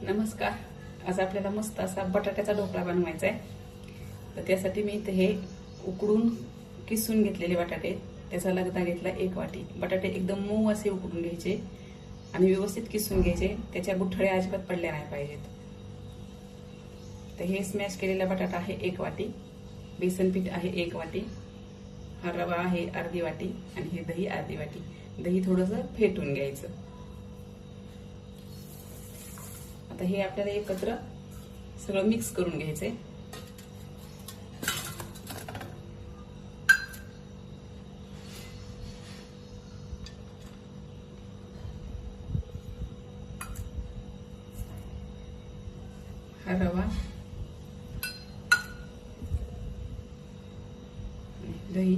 नमस्कार. आज आपल्याला मस्त असा बटाट्याचा ढोकळा बनवायचा आहे. तर त्यासाठी मी इथे हे उकडून किसून घेतलेले बटाटे, त्याचा लगदा घेतला 1 वाटी. बटाटे एकदम मऊ असे उकडून घ्यायचे आणि व्यवस्थित किसून घ्यायचे, त्याच्या गुठळ्या अजिबात पडल्या नाही पाहिजेत. तर हे स्मॅश केलेला बटाटा आहे 1 वाटी, बेसन पीठ आहे 1 वाटी, हा रवा आहे अर्धी वाटी आणि हे दही अर्धी वाटी. दही थोडंसं फेटून घ्यायचं. आता हे आपल्याला एकत्र सगळं मिक्स करून घ्यायचंय. हा रवा, दही.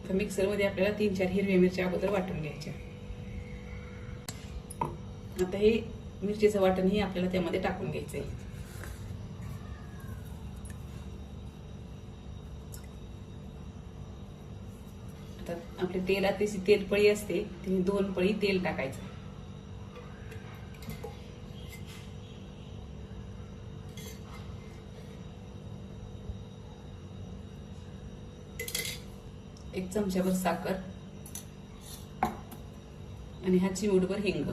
तर मिक्सर मध्ये आपल्याला 3-4 हिरव्या मिरच्या अगोदर वाटून घ्यायच्या. आता हे मिरचीचं वाटण हे आपल्याला त्यामध्ये टाकून घ्यायचंय. आता आपल्या तेलात जशी तेल पळी असते ती 2 पळी तेल टाकायचं. एक चमचाभर साखर आणि हा चिमूटभर हिंग.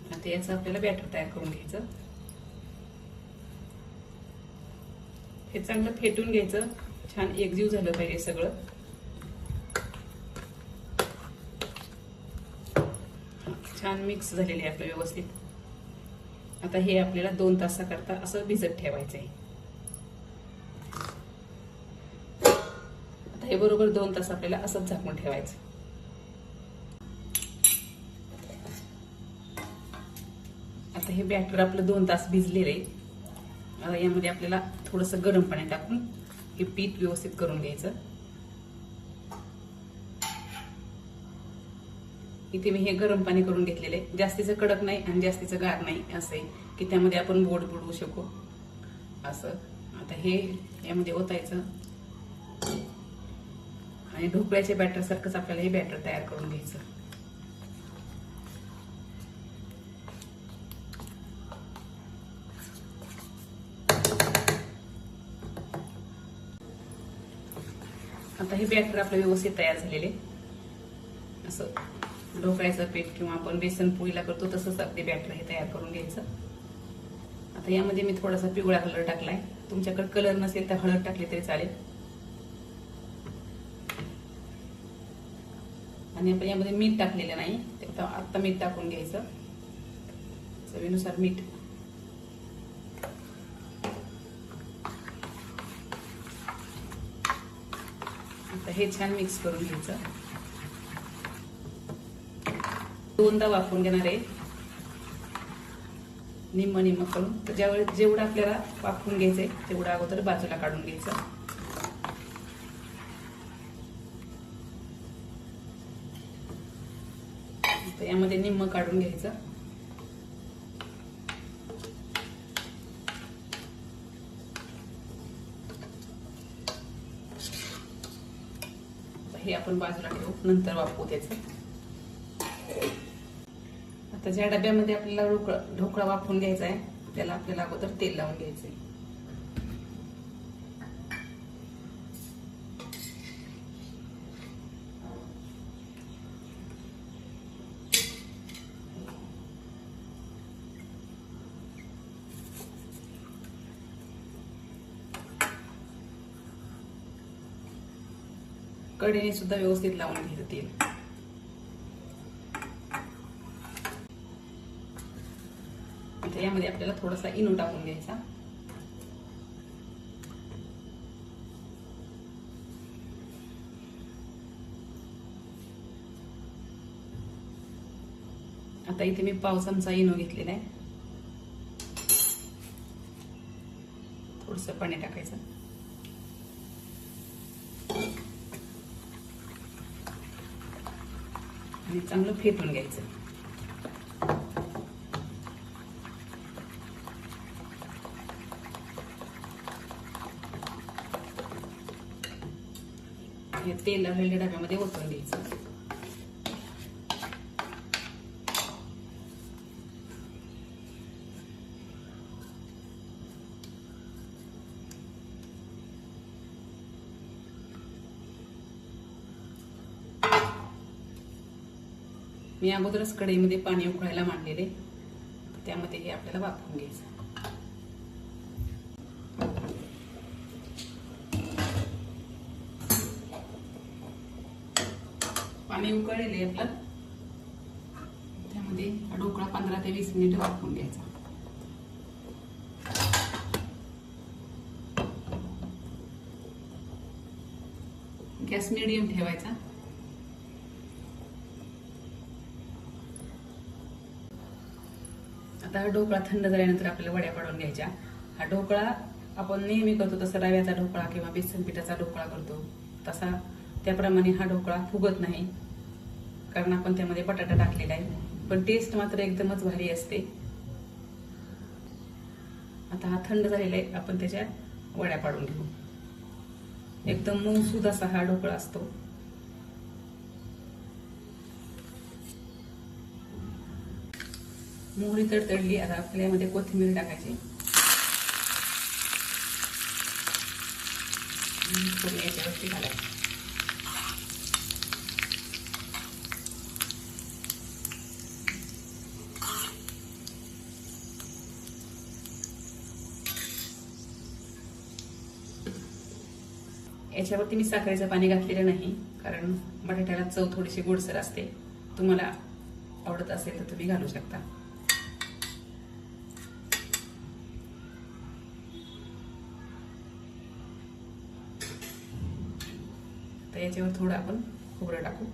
आता याचं आपल्याला बॅटर तयार करून घ्यायचं. हे चांगलं फेटून घ्यायचं. छान एकजीव झालं पाहिजे सगळं. छान मिक्स झालेले आहे आपलं व्यवस्थित. आता हे आपल्याला 2 तासाकरता असं भिजत ठेवायचंय. आता हे बरोबर 2 तास आपल्याला असंच झाकून ठेवायचं. आता हे बॅटर आपलं 2 तास भिजलेलं आहे. आता यामध्ये आपल्याला थोडंसं गरम पाणी टाकून हे पीठ व्यवस्थित करून घ्यायचं. इथे मी हे गरम पाणी करून घेतलेलं आहे. जास्तीचं कडक नाही आणि जास्तीचं गार नाही, असं आहे की त्यामध्ये आपण बोट बुडवू शकू असं. आता हे यामध्ये ओतायचं आणि ढोकळ्याच्या बॅटर सारखंच आपल्याला हे बॅटर तयार करून घ्यायचं. आता हे बॅटर आपलं व्यवस्थित तयार झालेले. असं ढोकळ्याचं पीठ किंवा आपण बेसन पोळीला करतो तसंच अगदी बॅटर हे तयार करून घ्यायचं. आता यामध्ये मी थोडासा पिवळा कलर टाकलाय. तुमच्याकडे कलर नसेल तर हळद टाकली तरी चालेल. आणि आपण यामध्ये मीठ टाकलेलं नाही, आता मीठ टाकून घ्यायचं चवीनुसार मीठ. आता हे छान मिक्स करून घ्यायचं. 2दा वाफवून घेणार आहे, निम्म करून. तर ज्यावेळेस जेवढं आपल्याला वाफवून घ्यायचंय तेवढं अगोदर बाजूला काढून घ्यायचं. तर यामध्ये निम्म काढून घ्यायचं. हे आपण बाजूला ठेवू, नंतर वापरू त्याचं. आता ज्या डब्यामध्ये आपल्याला ढोकळा वाफवून घ्यायचा आहे त्याला आपल्याला अगोदर तेल लावून घ्यायचंय. कढईने सुद्धा व्यवस्थित लावून घ्यायचं तेल. आता यामध्ये आपल्याला थोडासा इनो टाकून घ्यायचा. आता इथे मी पाव चमचा इनो घेतलेला आहे. थोडंसं पाणी टाकायचं आणि चांगलं फेटून घ्यायचं. हे तेल लावलेल्या डब्यामध्ये ओतून द्यायचं. मी अगोदरच कढईमध्ये पाणी उकळायला मांडलेले, त्यामध्ये हे आपल्याला वाफवून घ्यायचं. पाणी उकळलेले आपलं, त्यामध्ये हा ढोकळा 15 ते 20 मिनिट वाफवून घ्यायचा. गॅस मिडियम ठेवायचा. आता हा ढोकळा थंड झाल्यानंतर आपल्याला वड्या पाडून घ्यायच्या. हा ढोकळा आपण नेहमी करतो तसा रव्याचा ढोकळा किंवा बेसन पिठाचा ढोकळा करतो तसा त्याप्रमाणे हा ढोकळा फुगत नाही, कारण आपण त्यामध्ये बटाटा टाकलेला आहे. पण टेस्ट मात्र एकदमच भारी असते. आता हा थंड झालेला आहे, आपण त्याच्या वड्या पाडून घेऊ. एकदम मऊसूद असा हा ढोकळा असतो. मोहरी तडतडली, आता आपल्या यामध्ये कोथिंबीर टाकायची. याच्यावरती घालायची. याच्यावरती मी साखरेचं पाणी घातलेलं नाही, कारण बटाट्याला चव थोडीशी गोडसर असते. तुम्हाला आवडत असेल तर तुम्ही घालू शकता. तर याच्यावर थोडं आपण खोबरं टाकू.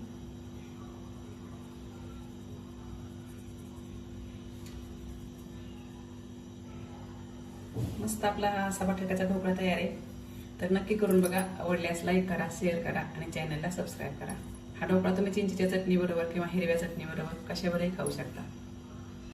मस्त आपला असा बटाट्याचा ढोकळा तयार आहे. तर नक्की करून बघा. आवडल्यास लाईक करा, शेअर करा आणि चॅनलला सबस्क्राईब करा. हा ढोकळा तुम्ही चिंचेच्या चटणी बरोबर किंवा हिरव्या चटणी बरोबर कशावरही खाऊ शकता.